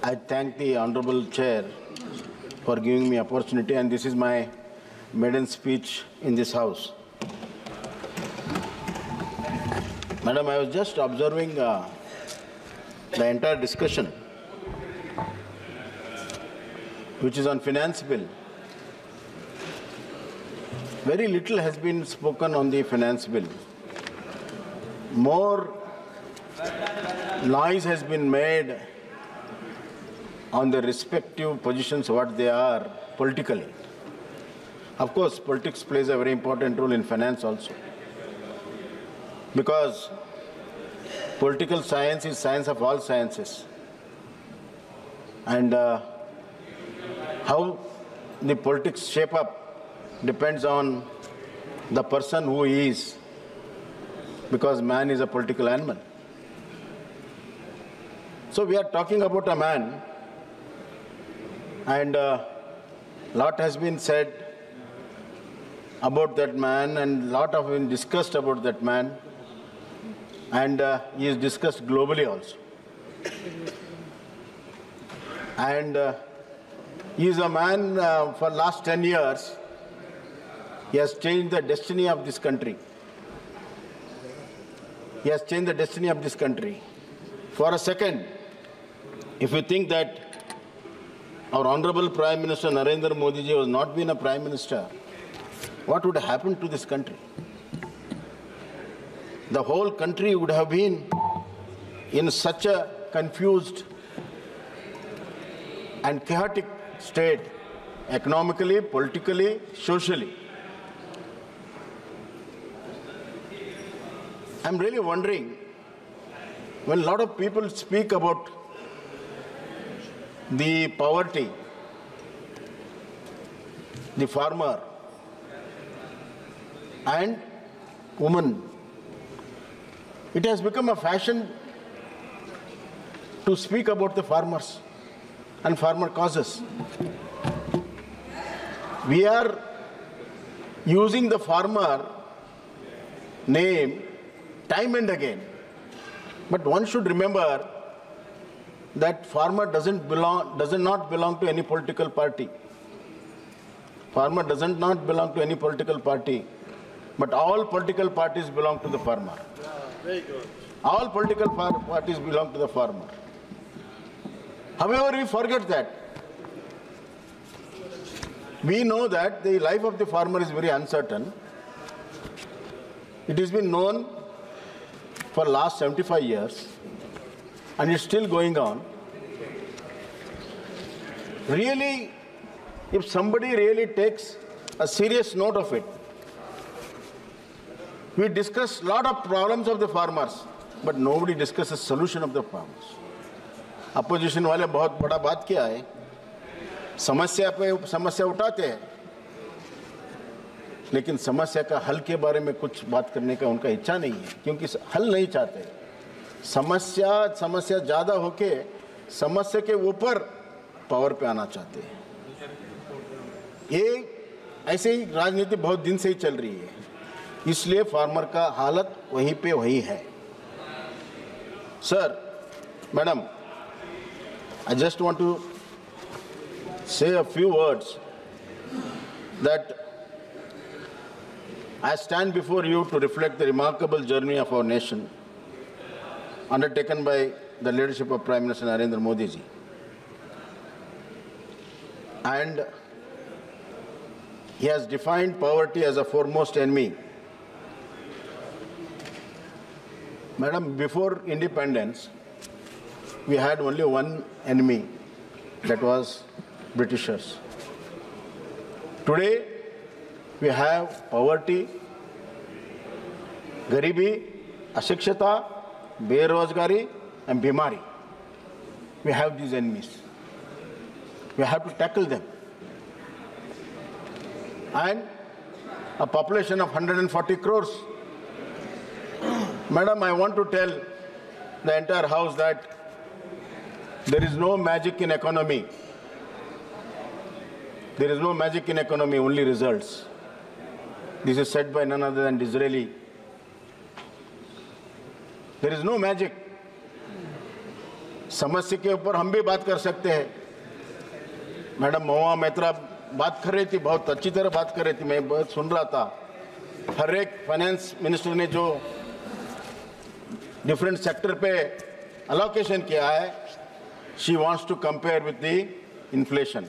I thank the Honorable Chair for giving me opportunity, and this is my maiden speech in this House. Madam, I was just observing the entire discussion, which is on finance bill. Very little has been spoken on the finance bill. More noise has been made on the respective positions, what they are politically. Of course, politics plays a very important role in finance also, because political science is science of all sciences. And how the politics shape up depends on the person who he is, because man is a political animal. So we are talking about a man, and lot has been said about that man, and lot have been discussed about that man, and he is discussed globally also. And he is a man for last 10 years. He has changed the destiny of this country. He has changed the destiny of this country. For a second, if you think that our Honorable Prime Minister Narendra Modi ji was not been a Prime Minister, what would have happened to this country? The whole country would have been in such a confused and chaotic state, economically, politically, socially. I'm really wondering, when a lot of people speak about the poverty, the farmer and woman, it has become a fashion to speak about the farmers and farmer causes. We are using the farmer name time and again. But one should remember that farmer does not belong to any political party. Farmer does not belong to any political party, but all political parties belong to the farmer. Very good. All political parties belong to the farmer. However, we forget that. We know that the life of the farmer is very uncertain. It has been known for the last 75 years, and it's still going on. Really, if somebody really takes a serious note of it, we discuss a lot of problems of the farmers, but nobody discusses solution of the farmers. Opposition वाले बहुत बड़ा बात किया है, समस्या पे समस्या उठाते हैं, लेकिन समस्या का हल के बारे में कुछ बात करने का उनका इच्छा नहीं है, क्योंकि हल नहीं चाहते। समस्या ज़्यादा होके समस्या के ऊपर पावर पे आना चाहते हैं। ये ऐसे ही राजनीति बहुत दिन से ही चल रही है, इसलिए फार्मर का हालत वहीं पे वही है। Sir, madam, I just want to say a few words that I stand before you to reflect the remarkable journey of our nation undertaken by the leadership of Prime Minister Narendra Modi ji. And he has defined poverty as a foremost enemy. Madam, before independence, we had only one enemy, that was Britishers. Today, we have poverty, garibi, ashikshata, berozgari, and bimari. We have these enemies. We have to tackle them. And a population of 140 crores. Madam, I want to tell the entire House that there is no magic in economy. There is no magic in economy, only results. This is said by none other than Disraeli. There is no magic. समस्या के ऊपर हम भी बात कर सकते हैं। Madam महुआ मैत्रा बात कर रही थी, बहुत अच्छी तरह बात कर रही थी, मैं बहुत सुन रहा था। हर एक फाइनेंस मिनिस्टर ने जो डिफरेंट सेक्टर पे अलोकेशन किया है, she wants to compare with the inflation.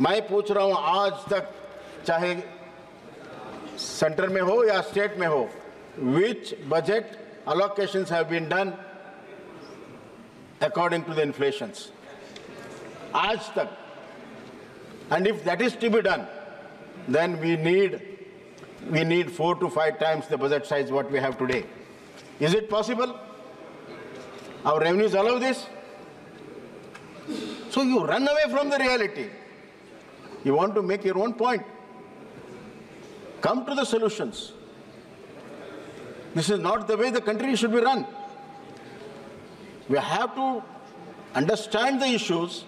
मैं पूछ रहा हूँ, आज तक चाहे सेंटर में हो या स्टेट में हो, which budget allocations have been done according to the inflations? आज तक. And if that is to be done, then we need 4 to 5 times the budget size what we have today. Is it possible? Our revenues allow this? So you run away from the reality. You want to make your own point. Come to the solutions. This is not the way the country should be run. We have to understand the issues,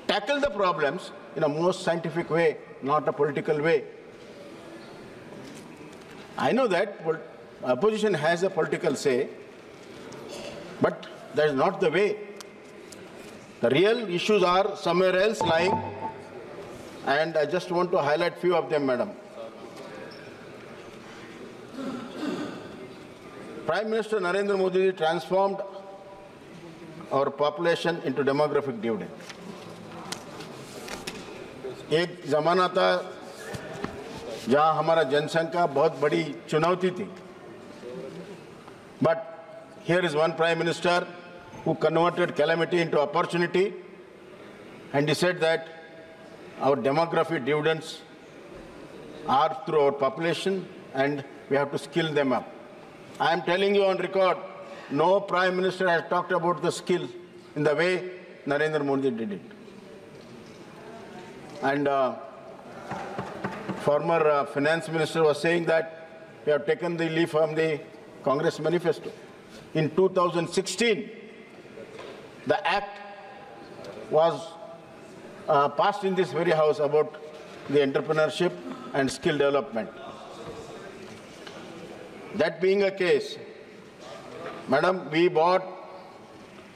tackle the problems in a most scientific way, not a political way. I know that opposition has a political say, but that is not the way. The real issues are somewhere else lying, and I just want to highlight few of them, madam. Prime Minister Narendra Modi transformed our population into demographic dividend. एक जमाना था जहां हमारा जनसंख्या बहुत बड़ी चुनौती थी. But here is one Prime Minister who converted calamity into opportunity, and he said that our demographic dividends are through our population and we have to skill them up. I am telling you on record, no Prime Minister has talked about the skill in the way Narendra Modi did it. And former Finance Minister was saying that we have taken the leaf from the Congress manifesto. In 2016, the act was passed in this very house about the entrepreneurship and skill development. That being a case, madam, we bought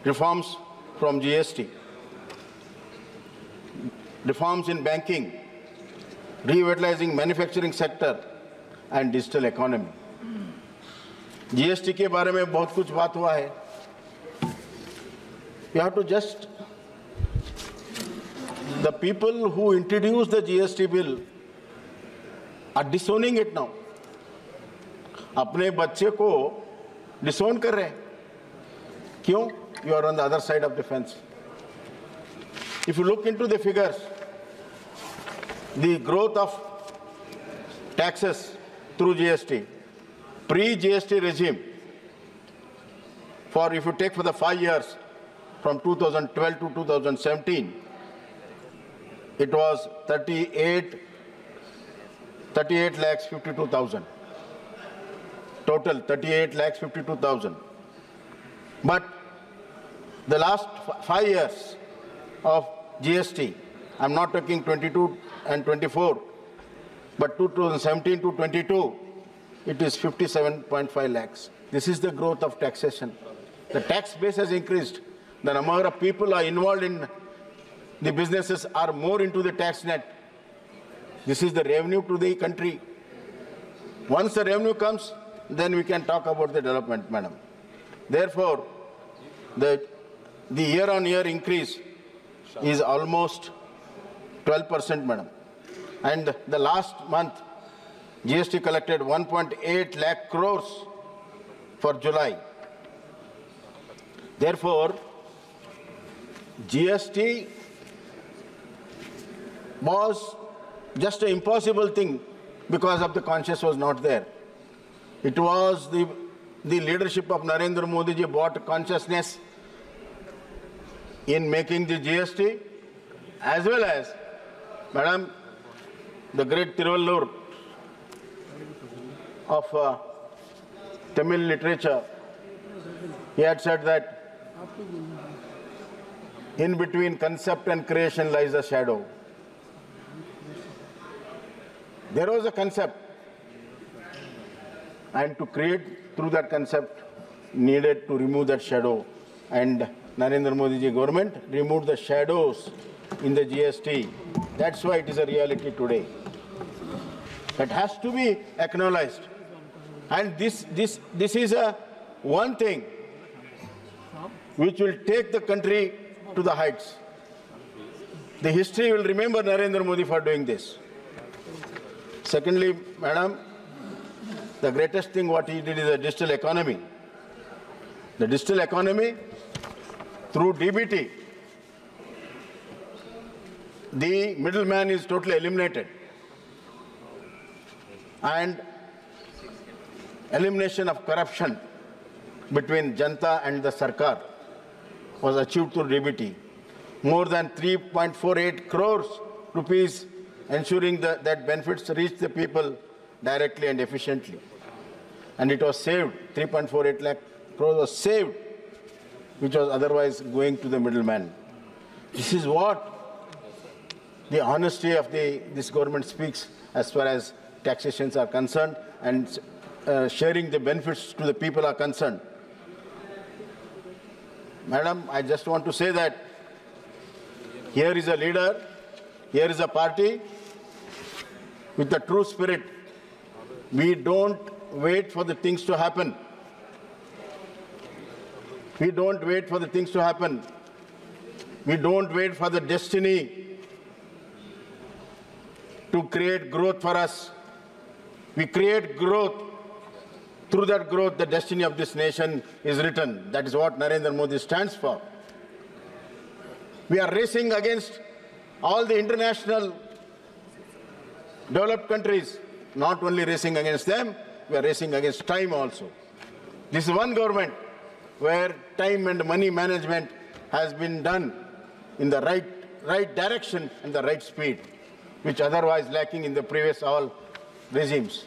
reforms from GST, reforms in banking, revitalizing manufacturing sector and digital economy. GST के बारे में बहुत कुछ बात हुआ है. You have to just, the people who introduced the GST bill are disowning it now. अपने बच्चे को disown कर रहे हैं. क्यों? You are on the other side of the fence. If you look into the figures, the growth of taxes through GST, pre-GST regime, for if you take for the 5 years from 2012 to 2017, it was 38 lakhs 52,000. Total 38 lakhs 52,000. But the last 5 years of GST, I'm not talking 22 and 24, but 2017 to 22, it is 57.5 lakhs. This is the growth of taxation. The tax base has increased. The number of people are involved in the businesses are more into the tax net. This is the revenue to the country. Once the revenue comes, then we can talk about the development, madam. Therefore, the year-on-year increase is almost 12%, madam. And the last month, GST collected 1.8 lakh crores for July. Therefore, GST was just an impossible thing because of the conscience was not there. It was the leadership of Narendra Modi ji brought consciousness in making the GST, as well as, madam, the great Tiruvallur of Tamil literature, he had said that in between concept and creation lies a shadow. There was a concept, and to create through that concept needed to remove that shadow and Narendra Modi ji government removed the shadows in the GST. That's why it is a reality today. That has to be acknowledged. And this is one thing which will take the country to the heights. The history will remember Narendra Modi for doing this. Secondly, Madam, the greatest thing what he did is the digital economy. The digital economy, through DBT, the middleman is totally eliminated. And elimination of corruption between Janta and the Sarkar was achieved through DBT. More than 3.48 crores rupees ensuring that benefits reach the people directly and efficiently. And it was saved, 3.48 lakh crores was saved, which was otherwise going to the middleman. This is what the honesty of this government speaks as far as taxations are concerned and sharing the benefits to the people are concerned. Madam, I just want to say that here is a leader, here is a party with the true spirit. We don't wait for the things to happen. We don't wait for the things to happen. We don't wait for the destiny to create growth for us. We create growth. Through that growth, the destiny of this nation is written. That is what Narendra Modi stands for. We are racing against all the international developed countries. Not only racing against them, we are racing against time also. This is one government where time and money management has been done in the right direction and the right speed, which otherwise lacking in the previous all regimes.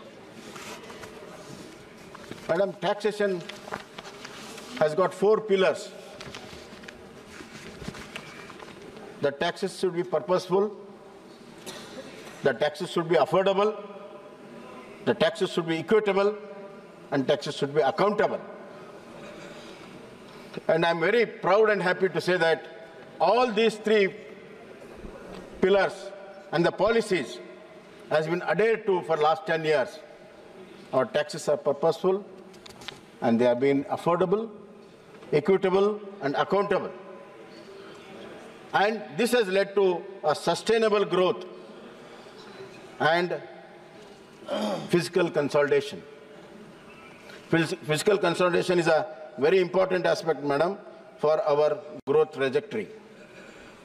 Madam, taxation has got 4 pillars. The taxes should be purposeful, the taxes should be affordable, the taxes should be equitable, and taxes should be accountable. And I'm very proud and happy to say that all these 3 pillars and the policies has been adhered to for last 10 years. Our taxes are purposeful and they are being affordable, equitable, and accountable. And this has led to a sustainable growth and fiscal consolidation. Fiscal consolidation is a very important aspect, Madam, for our growth trajectory.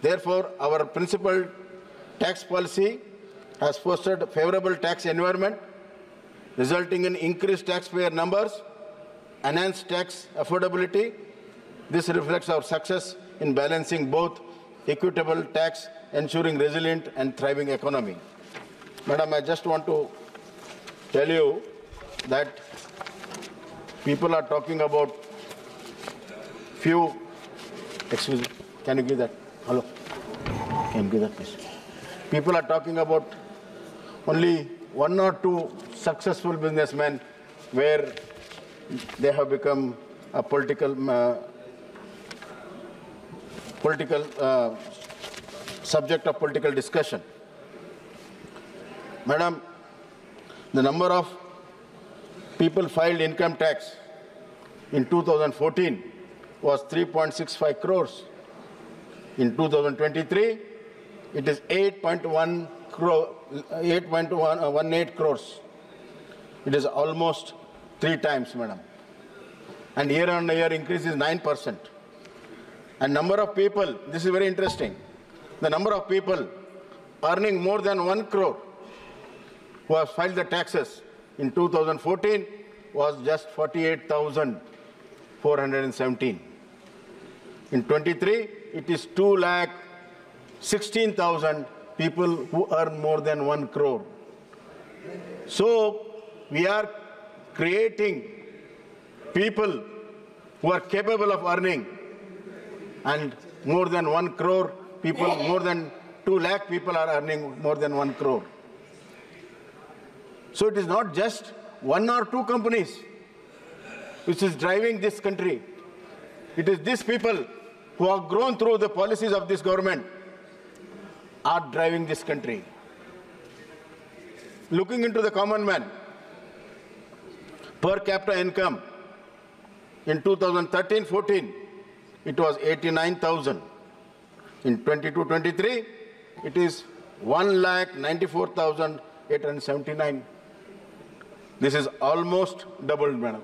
Therefore, our principal tax policy has fostered a favorable tax environment, resulting in increased taxpayer numbers, enhanced tax affordability. This reflects our success in balancing both equitable tax, ensuring resilient and thriving economy. Madam, I just want to tell you that people are talking about excuse me, can you give that? Hello? Can you give that, please? People are talking about only 1 or 2 successful businessmen where they have become a political subject of political discussion. Madam, the number of people filed income tax in 2014 was 3.65 crores. In 2023, it is 8.18 crores. It is almost 3 times, Madam. And year-on-year increase is 9%. And number of people, this is very interesting, the number of people earning more than 1 crore who have filed the taxes in 2014 was just 48,417. In 23, it is 2,16,000 people who earn more than 1 crore. So we are creating people who are capable of earning, and more than 1 crore people, more than 2 lakh people are earning more than 1 crore. So it is not just 1 or 2 companies which is driving this country. It is these people who have grown through the policies of this government are driving this country. Looking into the common man, per capita income in 2013-14, it was 89,000. In 22-23, it is 1,94,879. This is almost doubled, madam.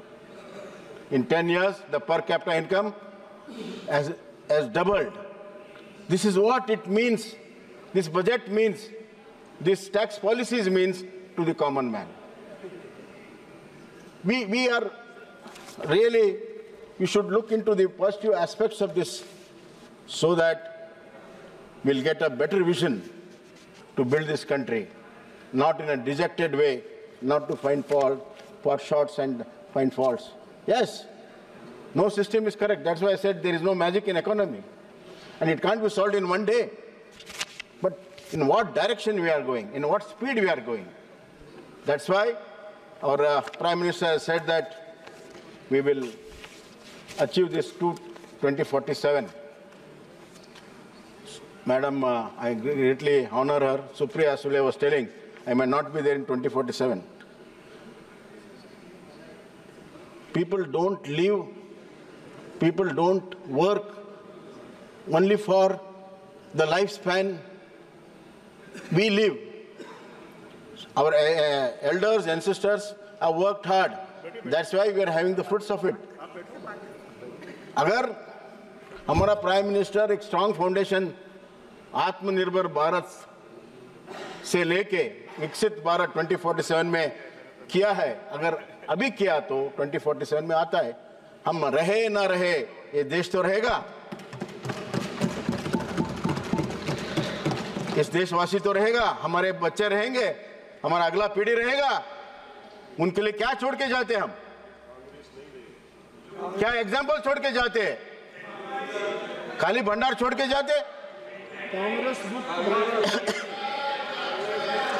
In 10 years, the per capita income has doubled. This is what it means. This budget means, this tax policies means to the common man. We are really, we should look into the positive aspects of this so that we'll get a better vision to build this country, not in a dejected way, not to find fault, shots and find faults. Yes, no system is correct. That's why I said there is no magic in economy. And it can't be solved in one day. But in what direction we are going, in what speed we are going. That's why our Prime Minister has said that we will achieve this to 2047. Madam, I greatly honor her. Supriya Sule was telling, I might not be there in 2047. People don't live, people don't work only for the lifespan we live. Our elders, ancestors have worked hard. That's why we are having the fruits of it. अगर हमारा prime minister एक strong foundation आत्मनिर्भर भारत से लेके विकसित भारत 2047 में किया है, अगर अभी किया तो 2047 में आता है, हम रहे ना रहे ये देश तो रहेगा, इस देशवासी तो रहेगा, हमारे बच्चे रहेंगे, हमारा अगला पीढ़ी रहेगा, उनके लिए क्या छोड़ के जाते हम, क्या एग्जाम्पल छोड़ के जाते, खाली भंडार छोड़ के जाते,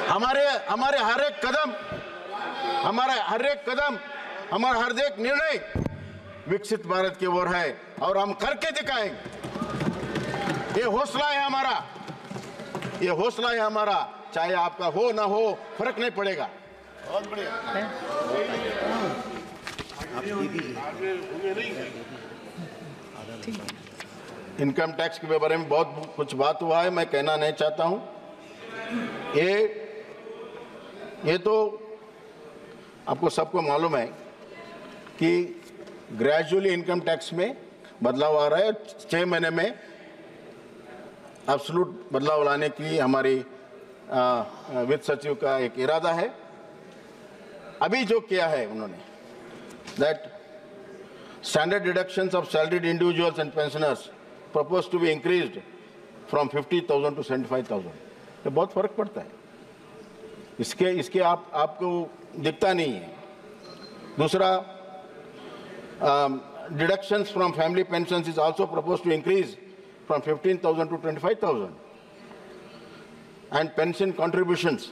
हमारे हर एक कदम, हमारा हर एक निर्णय विकसित भारत की ओर है और हम करके दिखाएंगे। ये हौसला है हमारा, ये हौसला है हमारा, चाहे आपका हो ना हो फर्क नहीं पड़ेगा। बहुत बढ़िया। इनकम टैक्स के बारे में बहुत कुछ बात हुआ है, मैं कहना नहीं चाहता हूं। ये तो आपको सबको मालूम है कि ग्रेजुअली इनकम टैक्स में बदलाव आ रहा है। 6 महीने में एब्सोल्यूट बदलाव लाने की हमारी वित्त सचिव का एक इरादा है। अभी जो किया है उन्होंने, that standard deductions of salaried individuals and pensioners propose to be increased from 50,000 to 75,000। तो बहुत फर्क पड़ता है, इसके आपको दिखता नहीं है। दूसरा, deductions from family pensions is also propose to increase from 15,000 to 25,000, and pension contributions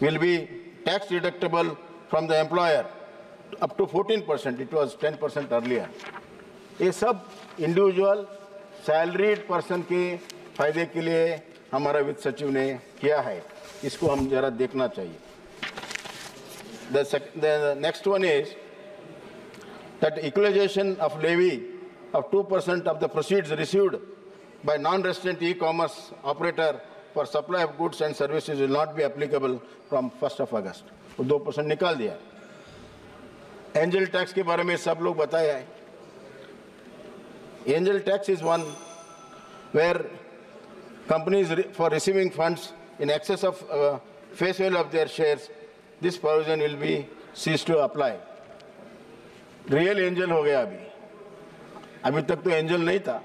will be tax deductible from the employer up to 14%. It was 10% earlier. ये सब इंडिविजुअल सैलरीड पर्सन के फायदे के लिए हमारा वित्त सचिव ने किया है, इसको हम जरा देखना चाहिए। The next one is that equalization of levy of 2% of the proceeds received by non-resident e-commerce operator for supply of goods and services will not be applicable from 1st of August. वो 2% निकाल दिया। Angel tax के बारे में सब लोग बताया है। Angel tax is one where companies for receiving funds in excess of face value of their shares, this provision will be ceased to apply. Real angel हो गया अभी तक तो angel नहीं था,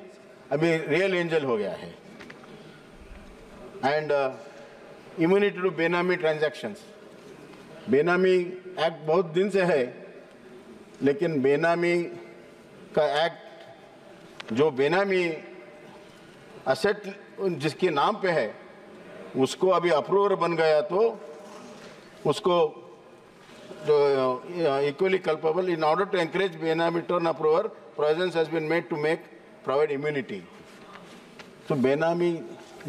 अभी real angel हो गया है। And immunity to बेनामी transactions. बेनामी एक्ट बहुत दिन से है, लेकिन बेनामी का एक्ट जो बेनामी असेट जिसके नाम पे है उसको अभी अप्रूवर बन गया, तो उसको जो equally culpable in order to encourage बेनामी turn approver, provisions has been made to make provide immunity. So बेनामी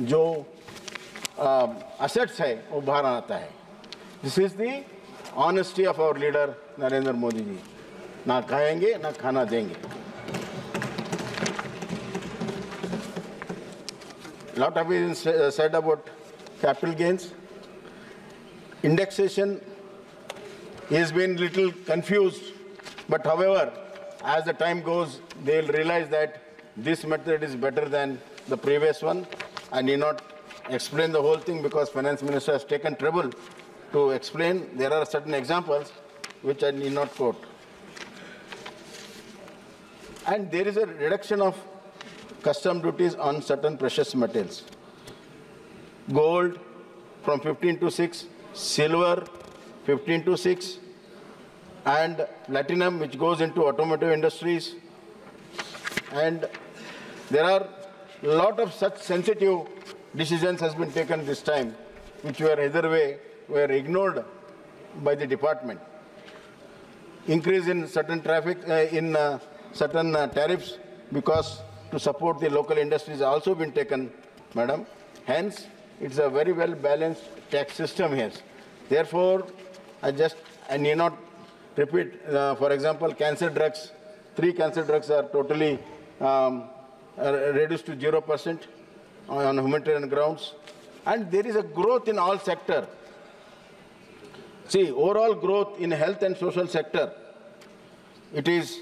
जो assets है वो बाहर आता है. This is the honesty of our leader Narendra Modi ji. ना खाएंगे ना खाना देंगे. Lot of it is said about capital gains. Indexation has been little confused, but however, as the time goes, they will realize that this method is better than the previous one. I need not explain the whole thing because Finance Minister has taken trouble to explain. There are certain examples which I need not quote. And there is a reduction of custom duties on certain precious metals. Gold from 15 to 6, silver 15 to 6, and platinum which goes into automotive industries. And there are a lot of such sensitive decisions has been taken this time, which were either way were ignored by the department. Increase in certain traffic, certain tariffs because to support the local industries also been taken, madam. Hence, it's a very well balanced tax system here. Therefore, I need not repeat, for example, cancer drugs, 3 cancer drugs are totally reduced to 0% on humanitarian grounds. And there is a growth in all sectors. See, overall growth in health and social sector, it is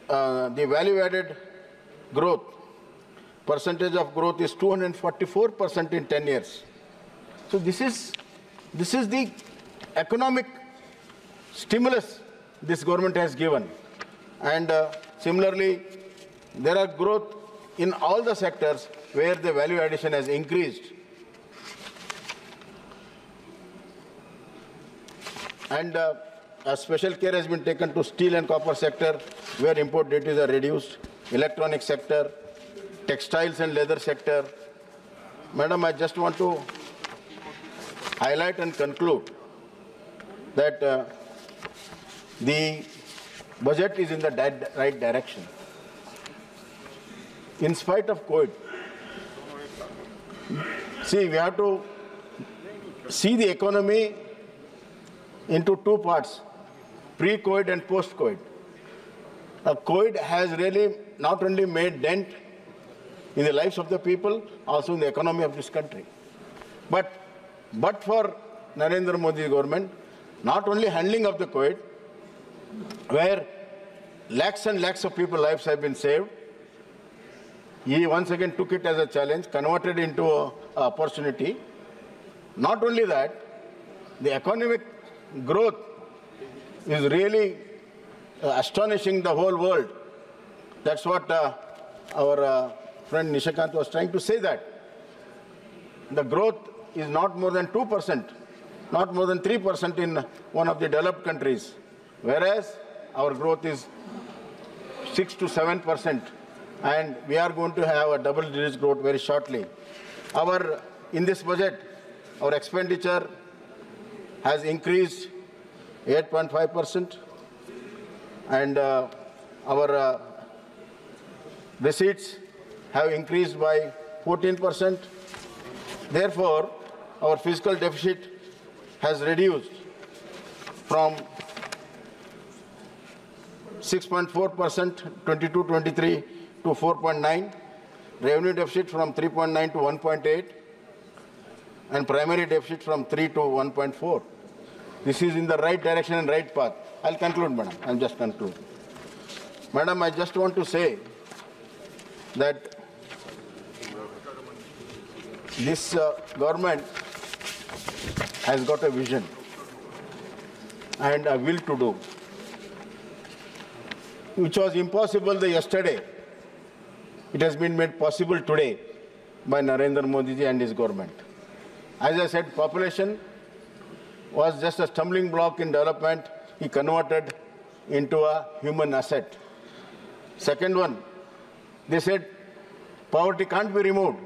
the value-added growth, percentage of growth is 244% in 10 years. So this is the economic stimulus this government has given. And similarly, there are growth in all the sectors where the value addition has increased. And a special care has been taken to steel and copper sector, where import duties are reduced, electronic sector, textiles and leather sector. Madam, I just want to highlight and conclude that the budget is in the right direction. In spite of COVID, see, we have to see the economy into 2 parts, pre-COVID and post-COVID. COVID has really not only made dent in the lives of the people, also in the economy of this country. But for Narendra Modi's government, not only handling of the COVID, where lakhs and lakhs of people's lives have been saved, he once again took it as a challenge, converted into an opportunity. Not only that, the economic growth is really astonishing the whole world. That's what our friend Nishikant was trying to say, that the growth is not more than 2%, not more than 3% in one of the developed countries, whereas our growth is 6 to 7%, and we are going to have a double-digit growth very shortly. In this budget, our expenditure has increased 8.5%, and our receipts have increased by 14%. Therefore, our fiscal deficit has reduced from 6.4%, 22-23 to 4.9, revenue deficit from 3.9 to 1.8, and primary deficit from 3 to 1.4. This is in the right direction and right path. I'll conclude, madam. I'll just conclude. Madam, I just want to say that this government has got a vision and a will to do, which was impossible yesterday. It has been made possible today by Narendra Modi ji and his government. As I said, population was just a stumbling block in development. He converted into a human asset. Second one, they said poverty can't be removed.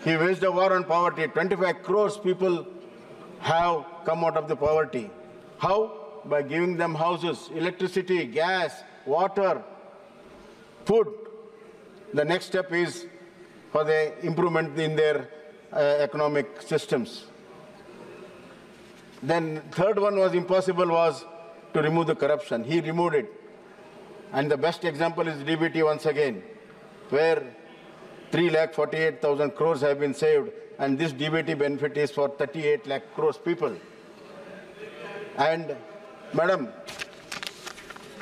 He waged a war on poverty. 25 crores people have come out of the poverty. How? By giving them houses, electricity, gas, water, food. the next step is for the improvement in their economic systems. Then third one was impossible was to remove the corruption. He removed it. And the best example is DBT once again, where 3,48,000 crores have been saved, and this DBT benefit is for 38 lakh crores people. And, Madam,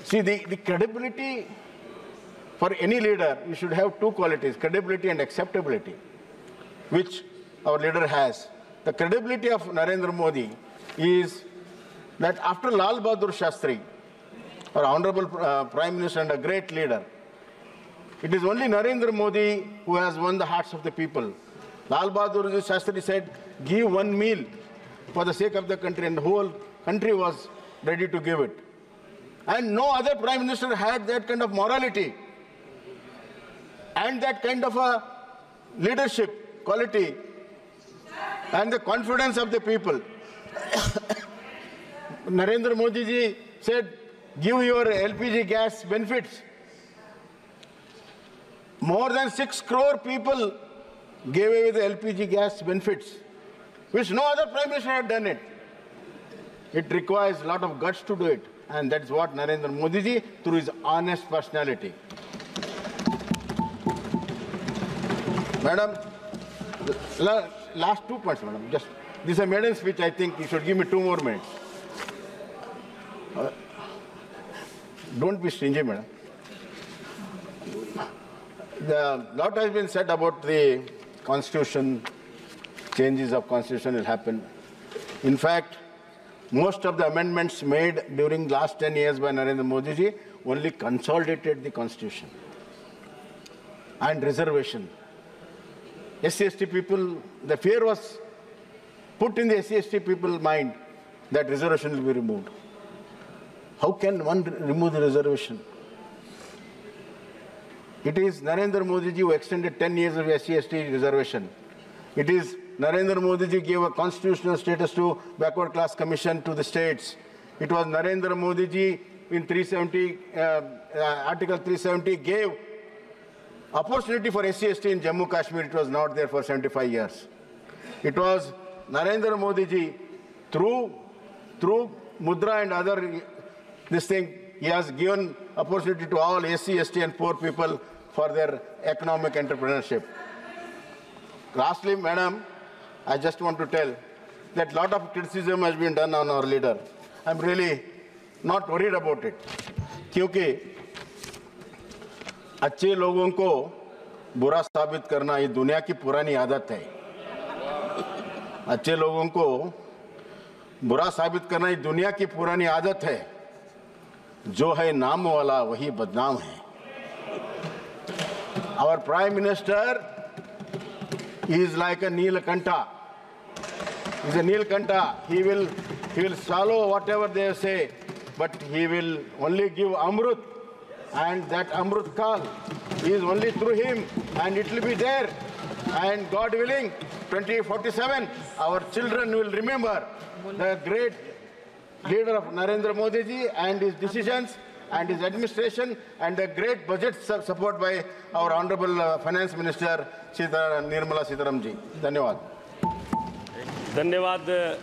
see, the credibility for any leader, you should have two qualities, credibility and acceptability, which our leader has. The credibility of Narendra Modi is that after Lal Bahadur Shastri, our Honorable Prime Minister and a great leader, it is only Narendra Modi who has won the hearts of the people. Lal Bahadur Shastri said, give one meal for the sake of the country, and the whole country was ready to give it. And no other Prime Minister had that kind of morality and that kind of a leadership quality and the confidence of the people. Narendra Modi ji said, give your LPG gas benefits. More than 6 crore people gave away the LPG gas benefits, which no other Prime Minister had done it. It requires a lot of guts to do it, and that's what Narendra Modi ji, through his honest personality. Madam, last 2 points, Madam. Just, this is a maiden speech. I think you should give me 2 more minutes. Don't be stingy, Madam. A lot has been said about the Constitution, changes of Constitution will happen. In fact, most of the amendments made during the last 10 years by Narendra Modi ji only consolidated the Constitution. And reservation. SC/ST people, the fear was put in the SC/ST people's mind that reservation will be removed. How can one remove the reservation? It is Narendra Modi ji who extended 10 years of SC/ST reservation. It is Narendra Modi ji gave a constitutional status to backward class commission to the states. It was Narendra Modi ji in 370, Article 370 gave opportunity for SC/ST in Jammu Kashmir. It was not there for 75 years. It was Narendra Modi ji through Mudra and other this thing, he has given opportunity to all SC/ST and poor people for their economic entrepreneurship. Lastly, Madam, I just want to tell that a lot of criticism has been done on our leader. I'm really not worried about it. क्योंकि अच्छे लोगों को बुरा साबित करना ये दुनिया की पुरानी आदत है. अच्छे लोगों को बुरा साबित करना ये दुनिया की पुरानी आदत है. जो है नाम वाला वही बदनाम है. Our Prime Minister is like a Neelakanta. He's a Neelakanta. He will swallow whatever they say, but he will only give Amrut, and that Amrut Kal is only through him, and it will be there. And God willing, 2047, our children will remember the great leader of Narendra Modi ji and his decisions and his administration and the great budget support by our Honorable Finance Minister Nirmala Sitharaman ji. Dhanyawad. धन्यवाद.